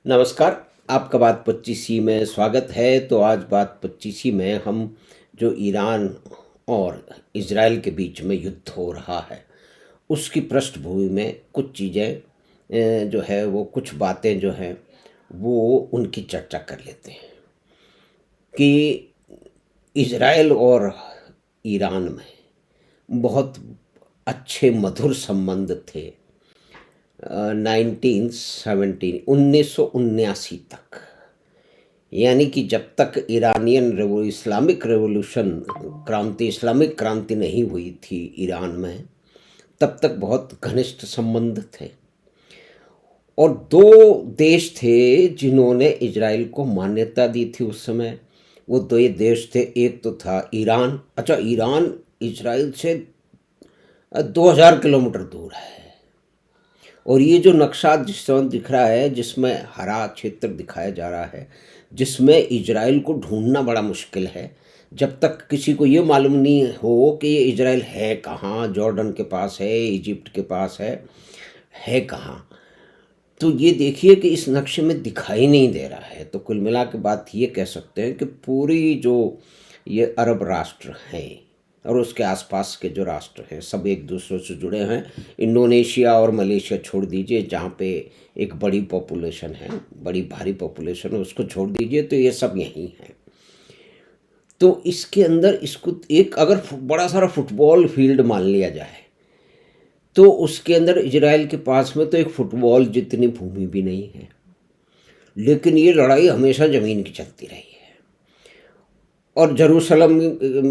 नमस्कार, आपका बात 25ई में स्वागत है। तो आज बात 25ई में हम जो ईरान और इज़राइल के बीच में युद्ध हो रहा है, उसकी पृष्ठभूमि में कुछ चीज़ें जो है वो कुछ बातें जो हैं वो उनकी चर्चा कर लेते हैं कि इज़राइल और ईरान में बहुत अच्छे मधुर संबंध थे 1979 तक। यानी कि जब तक इस्लामिक रेवोल्यूशन इस्लामिक क्रांति नहीं हुई थी ईरान में, तब तक बहुत घनिष्ठ संबंध थे। और दो देश थे जिन्होंने इजराइल को मान्यता दी थी उस समय। वो दो ये देश थे, एक तो था ईरान। अच्छा, ईरान इजराइल से 2000 किलोमीटर दूर है। और ये जो नक्शा जिस समय दिख रहा है, जिसमें हरा क्षेत्र दिखाया जा रहा है, जिसमें इजराइल को ढूंढना बड़ा मुश्किल है जब तक किसी को ये मालूम नहीं हो कि ये इजराइल है कहाँ। जॉर्डन के पास है, इजिप्ट के पास है कहाँ। तो ये देखिए कि इस नक्शे में दिखाई नहीं दे रहा है। तो कुल मिला के बात ये कह सकते हैं कि पूरी जो ये अरब राष्ट्र हैं और उसके आसपास के जो राष्ट्र हैं, सब एक दूसरे से जुड़े हैं। इंडोनेशिया और मलेशिया छोड़ दीजिए, जहाँ पे एक बड़ी पॉपुलेशन है, बड़ी भारी पॉपुलेशन है, उसको छोड़ दीजिए, तो ये सब यहीं हैं। तो इसके अंदर इसको एक अगर बड़ा सारा फुटबॉल फील्ड मान लिया जाए, तो उसके अंदर इजराइल के पास में तो एक फुटबॉल जितनी भूमि भी नहीं है। लेकिन ये लड़ाई हमेशा ज़मीन की चलती रही है। और जेरूसलम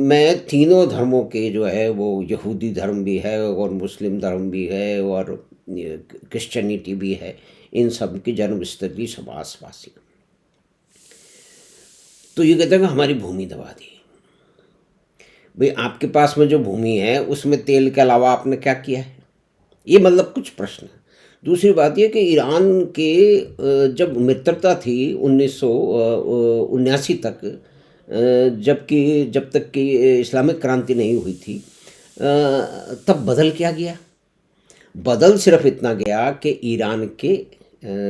में तीनों धर्मों के जो है वो यहूदी धर्म भी है और मुस्लिम धर्म भी है और क्रिश्चियनिटी भी है। इन सब की जन्मस्थली सब आसपासी। तो ये कहते हैं कि हमारी भूमि दबा दी। भाई, आपके पास में जो भूमि है उसमें तेल के अलावा आपने क्या किया है? ये मतलब कुछ प्रश्न है। दूसरी बात ये कि ईरान के जब मित्रता थी 1979 तक, जब तक कि इस्लामिक क्रांति नहीं हुई थी, तब बदल क्या गया? बदल सिर्फ इतना गया कि ईरान के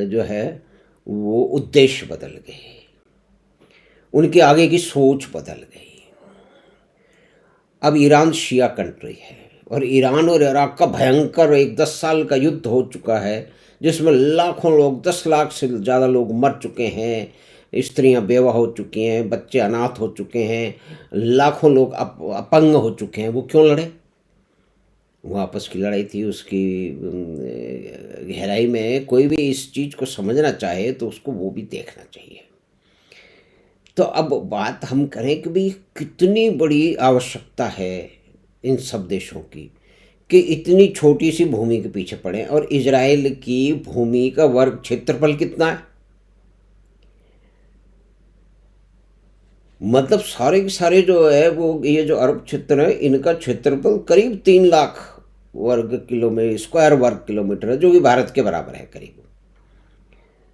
जो है वो उद्देश्य बदल गए, उनके आगे की सोच बदल गई। अब ईरान शिया कंट्री है और ईरान और इराक का भयंकर एक 10 साल का युद्ध हो चुका है, जिसमें लाखों लोग, 10 लाख से ज़्यादा लोग मर चुके हैं, स्त्रियां बेवा हो चुकी हैं, बच्चे अनाथ हो चुके हैं, लाखों लोग अपंग हो चुके हैं। वो क्यों लड़े? वो आपस की लड़ाई थी। उसकी गहराई में कोई भी इस चीज़ को समझना चाहे तो उसको वो भी देखना चाहिए। तो अब बात हम करें कि भाई कितनी बड़ी आवश्यकता है इन सब देशों की कि इतनी छोटी सी भूमि के पीछे पड़े। और इजराइल की भूमि का वर्ग क्षेत्रफल कितना है? मतलब सारे के सारे जो है वो ये जो अरब क्षेत्र है, इनका क्षेत्रफल करीब 3 लाख स्क्वायर वर्ग किलोमीटर है, जो कि भारत के बराबर है करीब।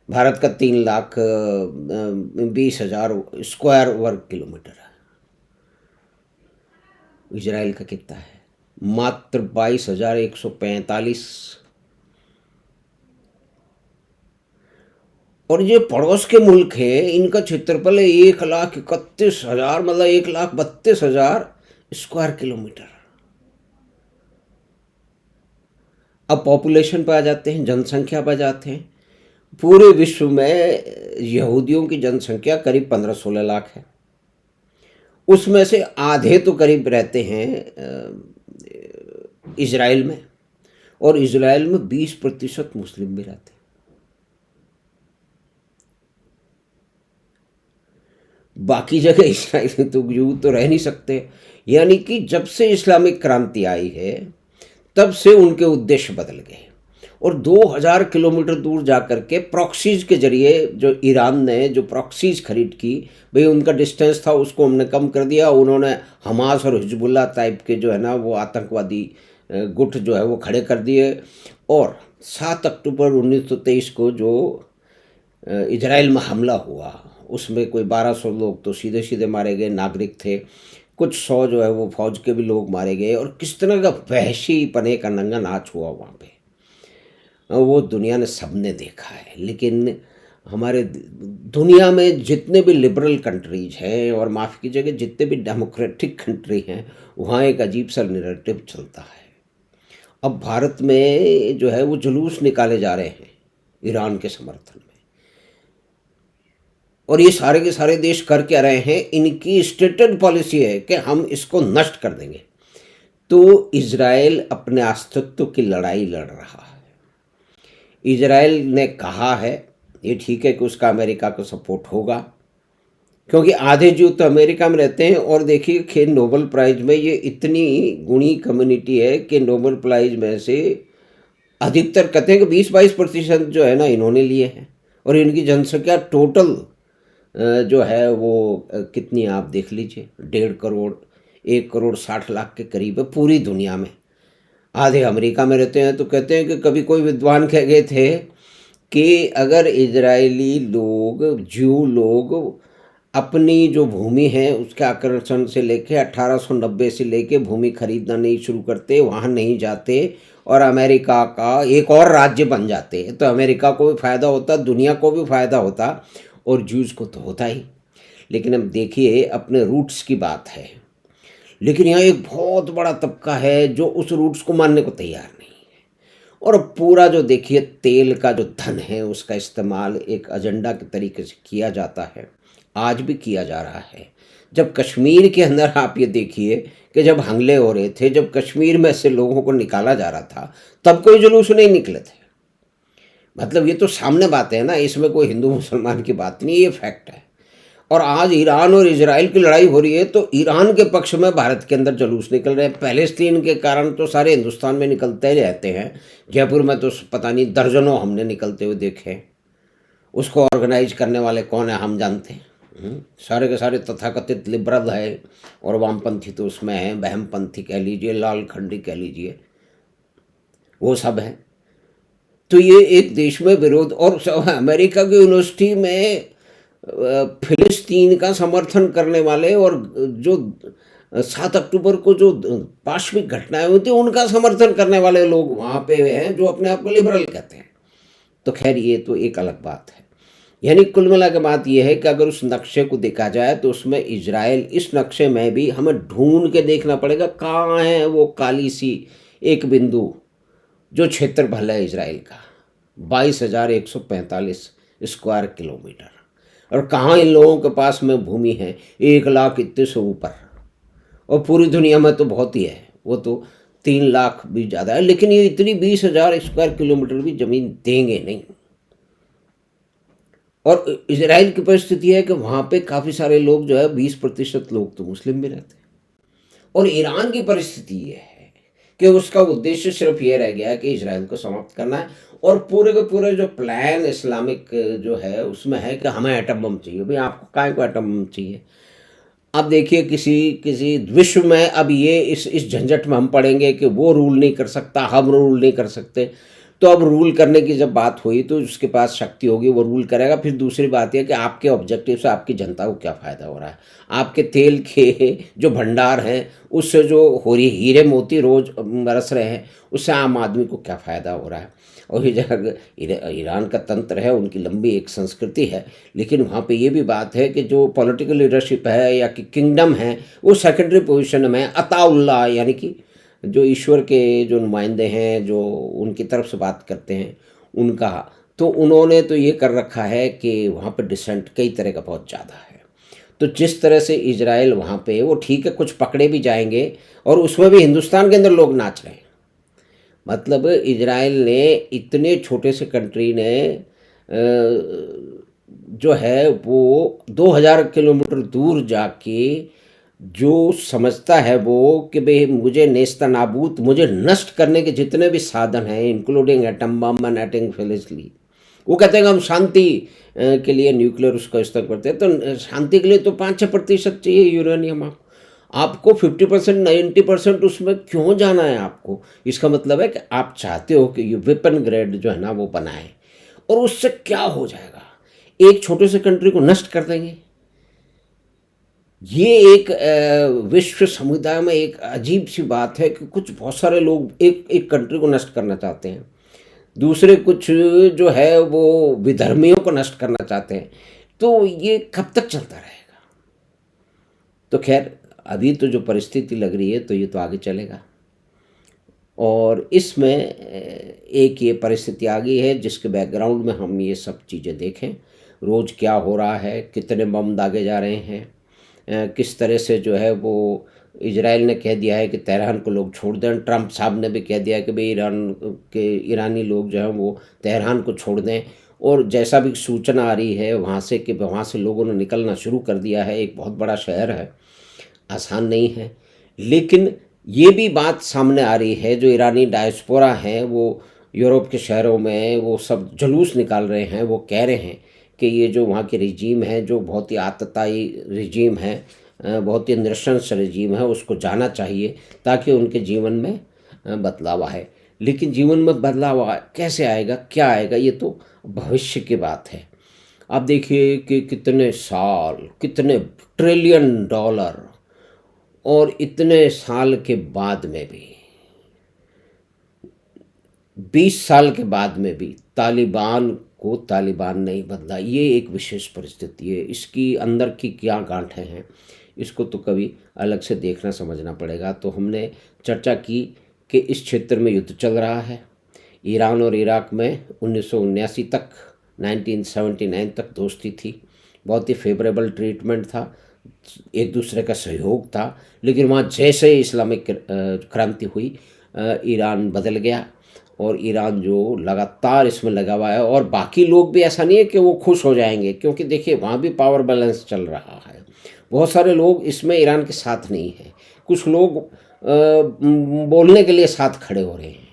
भारत का 3,20,000 स्क्वायर वर्ग किलोमीटर है। इजराइल का कितना है? मात्र 22,145। और ये पड़ोस के मुल्क है, इनका क्षेत्रफल है 1,31,000, मतलब 1,32,000 स्क्वायर किलोमीटर। अब पॉपुलेशन पे आ जाते हैं, जनसंख्या पे आ जाते हैं। पूरे विश्व में यहूदियों की जनसंख्या करीब 15-16 लाख है। उसमें से आधे तो करीब रहते हैं इजराइल में, और इजराइल में 20% मुस्लिम भी रहते हैं। बाकी जगह इसराइल में तो यूं तो रह नहीं सकते। यानी कि जब से इस्लामिक क्रांति आई है तब से उनके उद्देश्य बदल गए। और 2000 किलोमीटर दूर जाकर के प्रॉक्सीज के जरिए जो ईरान ने जो प्रॉक्सीज खरीद की, भाई उनका डिस्टेंस था उसको हमने कम कर दिया। उन्होंने हमास और हिजबुल्लाह टाइप के जो है ना वो आतंकवादी गुट जो है वो खड़े कर दिए। और 7 अक्टूबर 1923 को जो इजराइल में हमला हुआ, उसमें कोई 1200 लोग तो सीधे सीधे मारे गए, नागरिक थे। कुछ 100 जो है वो फौज के भी लोग मारे गए। और किस तरह का वहशी पने का नंगा नाच हुआ वहाँ पे, वो दुनिया ने सबने देखा है। लेकिन हमारे दुनिया में जितने भी लिबरल कंट्रीज हैं, और माफ़ कीजिएगा जितने भी डेमोक्रेटिक कंट्री हैं, वहाँ एक अजीब सा नैरेटिव चलता है। अब भारत में जो है वो जुलूस निकाले जा रहे हैं ईरान के समर्थन में, और ये सारे के सारे देश कर क्या रहे हैं, इनकी स्टेटेड पॉलिसी है कि हम इसको नष्ट कर देंगे। तो इजराइल अपने अस्तित्व की लड़ाई लड़ रहा है। इजराइल ने कहा है, ये ठीक है कि उसका अमेरिका को सपोर्ट होगा, क्योंकि आधे जीव तो अमेरिका में रहते हैं। और देखिए कि नोबेल प्राइज में ये इतनी गुणी कम्युनिटी है कि नोबेल प्राइज में से अधिकतर कहते हैं कि 20-22% जो है ना इन्होंने लिए हैं, और इनकी जनसंख्या टोटल जो है वो कितनी आप देख लीजिए, 1.5 करोड़, 1,60,00,000 के करीब है पूरी दुनिया में। आधे अमेरिका में रहते हैं। तो कहते हैं कि कभी कोई विद्वान कह गए थे कि अगर इजरायली लोग, ज्यू लोग अपनी जो भूमि है उसके आकर्षण से लेके 1890 से लेके भूमि खरीदना नहीं शुरू करते, वहाँ नहीं जाते और अमेरिका का एक और राज्य बन जाते, तो अमेरिका को भी फ़ायदा होता, दुनिया को भी फ़ायदा होता, और ज्यूज़ को तो होता ही। लेकिन अब देखिए अपने रूट्स की बात है, लेकिन यहाँ एक बहुत बड़ा तबका है जो उस रूट्स को मानने को तैयार नहीं है। और अब पूरा जो देखिए तेल का जो धन है उसका इस्तेमाल एक एजेंडा के तरीके से किया जाता है, आज भी किया जा रहा है। जब कश्मीर के अंदर आप ये देखिए कि जब हमले हो रहे थे, जब कश्मीर में से लोगों को निकाला जा रहा था, तब कोई जुलूस नहीं निकले थे। मतलब ये तो सामने बात है ना, इसमें कोई हिंदू मुसलमान की बात नहीं, ये फैक्ट है। और आज ईरान और इजराइल की लड़ाई हो रही है तो ईरान के पक्ष में भारत के अंदर जुलूस निकल रहे हैं। पैलेस्तीन के कारण तो सारे हिंदुस्तान में निकलते ही रहते हैं। जयपुर में तो पता नहीं दर्जनों हमने निकलते हुए देखे। उसको ऑर्गेनाइज करने वाले कौन है हम जानते हैं। सारे के सारे तथाकथित लिबरल है, और वामपंथी तो उसमें है, बहमपंथी कह लीजिए, लाल खंडी कह लीजिए, वो सब है। तो ये एक देश में विरोध। और अमेरिका की यूनिवर्सिटी में फिलिस्तीन का समर्थन करने वाले, और जो 7 अक्टूबर को जो पाशविक घटनाएं हुई थी उनका समर्थन करने वाले लोग वहाँ पे हैं जो अपने आप को लिबरल कहते हैं। तो खैर ये तो एक अलग बात है। यानी कुल मिला के बात यह है कि अगर उस नक्शे को देखा जाए तो उसमें इजराइल, इस नक्शे में भी हमें ढूंढ के देखना पड़ेगा कहाँ है वो काली सी एक बिंदु जो क्षेत्रफल है इजराइल का 22,145 स्क्वायर किलोमीटर, और कहाँ इन लोगों के पास में भूमि है 1,00,000 इतने से ऊपर, और पूरी दुनिया में तो बहुत ही है, वो तो 3,00,000 भी ज़्यादा है। लेकिन ये इतनी 20,000 स्क्वायर किलोमीटर भी ज़मीन देंगे नहीं। और इजराइल की परिस्थिति है कि वहाँ पे काफ़ी सारे लोग जो है 20% लोग तो मुस्लिम भी रहते हैं। और ईरान की परिस्थिति ये है कि उसका उद्देश्य सिर्फ ये रह गया है कि इजराइल को समाप्त करना है, और पूरे के पूरे जो प्लान इस्लामिक जो है उसमें है कि हमें एटम बम चाहिए। भाई आपको काहे को एटम बम चाहिए? अब देखिए किसी किसी विश्व में अब ये इस झंझट में हम पड़ेंगे कि वो रूल नहीं कर सकता, हम रूल नहीं कर सकते। तो अब रूल करने की जब बात हुई तो उसके पास शक्ति होगी, वो रूल करेगा। फिर दूसरी बात यह कि आपके ऑब्जेक्टिव से आपकी जनता को क्या फ़ायदा हो रहा है, आपके तेल के जो भंडार हैं उससे जो हो रही हीरे मोती रोज़ बरस रहे हैं उससे आम आदमी को क्या फ़ायदा हो रहा है। और ये जगह ईरान का तंत्र है, उनकी लंबी एक संस्कृति है, लेकिन वहाँ पे ये भी बात है कि जो पॉलिटिकल लीडरशिप है या कि किंगडम है वो सेकेंडरी पोजीशन में अताउल्लाह, यानी कि जो ईश्वर के जो नुमाइंदे हैं जो उनकी तरफ से बात करते हैं उनका। तो उन्होंने तो ये कर रखा है कि वहाँ पे डिसेंट कई तरह का बहुत ज़्यादा है। तो जिस तरह से इजराइल वहाँ पे वो ठीक है, कुछ पकड़े भी जाएंगे, और उसमें भी हिंदुस्तान के अंदर लोग नाच रहे हैं। मतलब इजराइल ने इतने छोटे से कंट्री ने जो है वो 2,000 किलोमीटर दूर जाके जो समझता है वो कि भाई मुझे नेस्तनाबूत, मुझे नष्ट करने के जितने भी साधन हैं including atom bomb and atom फिलिसली, वो कहते हैं कि हम शांति के लिए न्यूक्लियर उसका इस्तेमाल करते हैं। तो शांति के लिए तो 5-6% चाहिए यूरेनियम। आपको 50% 90% उसमें क्यों जाना है आपको? इसका मतलब है कि आप चाहते हो कि ये वेपन ग्रेड जो है ना वो बनाए, और उससे क्या हो जाएगा, एक छोटे से कंट्री को नष्ट कर देंगे। ये एक विश्व समुदाय में एक अजीब सी बात है कि कुछ बहुत सारे लोग एक एक कंट्री को नष्ट करना चाहते हैं। दूसरे कुछ जो है वो विधर्मियों को नष्ट करना चाहते हैं। तो ये कब तक चलता रहेगा? तो खैर, अभी तो जो परिस्थिति लग रही है तो ये तो आगे चलेगा। और इसमें एक ये परिस्थिति आ गई है जिसके बैकग्राउंड में हम ये सब चीज़ें देखें, रोज़ क्या हो रहा है, कितने बम दागे जा रहे हैं, किस तरह से जो है वो इजराइल ने कह दिया है कि तेहरान को लोग छोड़ दें। ट्रंप साहब ने भी कह दिया है कि भाई ईरानी लोग जो हैं वो तेहरान को छोड़ दें। और जैसा भी सूचना आ रही है वहाँ से कि वहाँ से लोगों ने निकलना शुरू कर दिया है। एक बहुत बड़ा शहर है, आसान नहीं है। लेकिन ये भी बात सामने आ रही है, जो ईरानी डायस्पोरा हैं वो यूरोप के शहरों में वो सब जुलूस निकाल रहे हैं। वो कह रहे हैं कि ये जो वहाँ की रिजीम है, जो बहुत ही आतताई रिजीम है, बहुत ही नृशंस रिजीम है, उसको जाना चाहिए ताकि उनके जीवन में बदलाव आए। लेकिन जीवन में बदलाव कैसे आएगा, क्या आएगा, ये तो भविष्य की बात है। आप देखिए कि कितने साल, कितने ट्रिलियन डॉलर, और इतने साल के बाद में भी, 20 साल के बाद में भी तालिबान को तालिबान नहीं बदला। ये एक विशेष परिस्थिति है। इसकी अंदर की क्या गांठें हैं, इसको तो कभी अलग से देखना समझना पड़ेगा। तो हमने चर्चा की कि इस क्षेत्र में युद्ध चल रहा है। ईरान और इराक में 1979 तक, 1979 तक दोस्ती थी, बहुत ही फेवरेबल ट्रीटमेंट था, एक दूसरे का सहयोग था। लेकिन वहाँ जैसे ही इस्लामिक क्रांति हुई, ईरान बदल गया और ईरान जो लगातार इसमें लगा हुआ है। और बाकी लोग भी, ऐसा नहीं है कि वो खुश हो जाएंगे, क्योंकि देखिए वहाँ भी पावर बैलेंस चल रहा है। बहुत सारे लोग इसमें ईरान के साथ नहीं हैं, कुछ लोग बोलने के लिए साथ खड़े हो रहे हैं,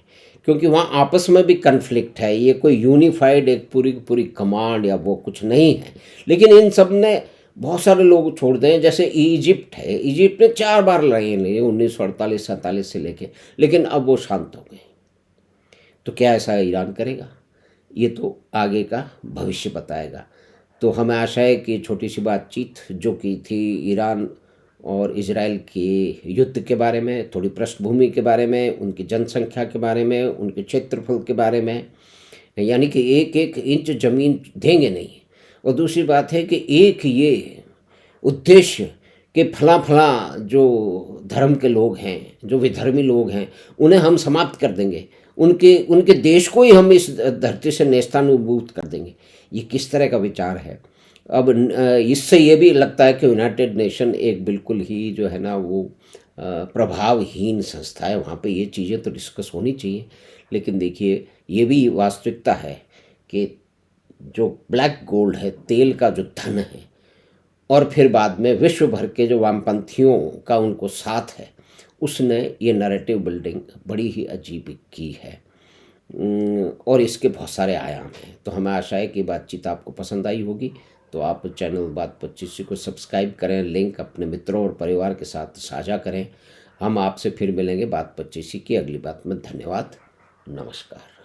क्योंकि वहाँ आपस में भी कन्फ्लिक्ट है। ये कोई यूनिफाइड एक पूरी पूरी कमांड या वो कुछ नहीं है। लेकिन इन सब ने बहुत सारे लोग छोड़ दें। जैसे इजिप्ट है, इजिप्ट ने 4 बार लड़ाई लड़ी 1948-47 से लेके, लेकिन अब वो शांत हो गए। तो क्या ऐसा ईरान करेगा? ये तो आगे का भविष्य बताएगा। तो हमें आशा है कि छोटी सी बातचीत जो की थी ईरान और इजराइल के युद्ध के बारे में, थोड़ी पृष्ठभूमि के बारे में, उनकी जनसंख्या के बारे में, उनके क्षेत्रफल के बारे में, यानी कि एक एक इंच ज़मीन देंगे नहीं। और दूसरी बात है कि एक ये उद्देश्य कि फला फला जो धर्म के लोग हैं, जो विधर्मी लोग हैं, उन्हें हम समाप्त कर देंगे, उनके उनके देश को ही हम इस धरती से नेस्तानुभूत कर देंगे। ये किस तरह का विचार है? अब इससे ये भी लगता है कि यूनाइटेड नेशन एक बिल्कुल ही जो है ना वो प्रभावहीन संस्था है। वहाँ पे ये चीज़ें तो डिस्कस होनी चाहिए। लेकिन देखिए, ये भी वास्तविकता है कि जो ब्लैक गोल्ड है, तेल का जो धन है, और फिर बाद में विश्व भर के जो वामपंथियों का उनको साथ है, उसने ये नैरेटिव बिल्डिंग बड़ी ही अजीब की है। और इसके बहुत सारे आयाम हैं। तो हमें आशा है कि बातचीत आपको पसंद आई होगी। तो आप चैनल बात 25 को सब्सक्राइब करें, लिंक अपने मित्रों और परिवार के साथ साझा करें। हम आपसे फिर मिलेंगे बात 25 की अगली बात में। धन्यवाद, नमस्कार।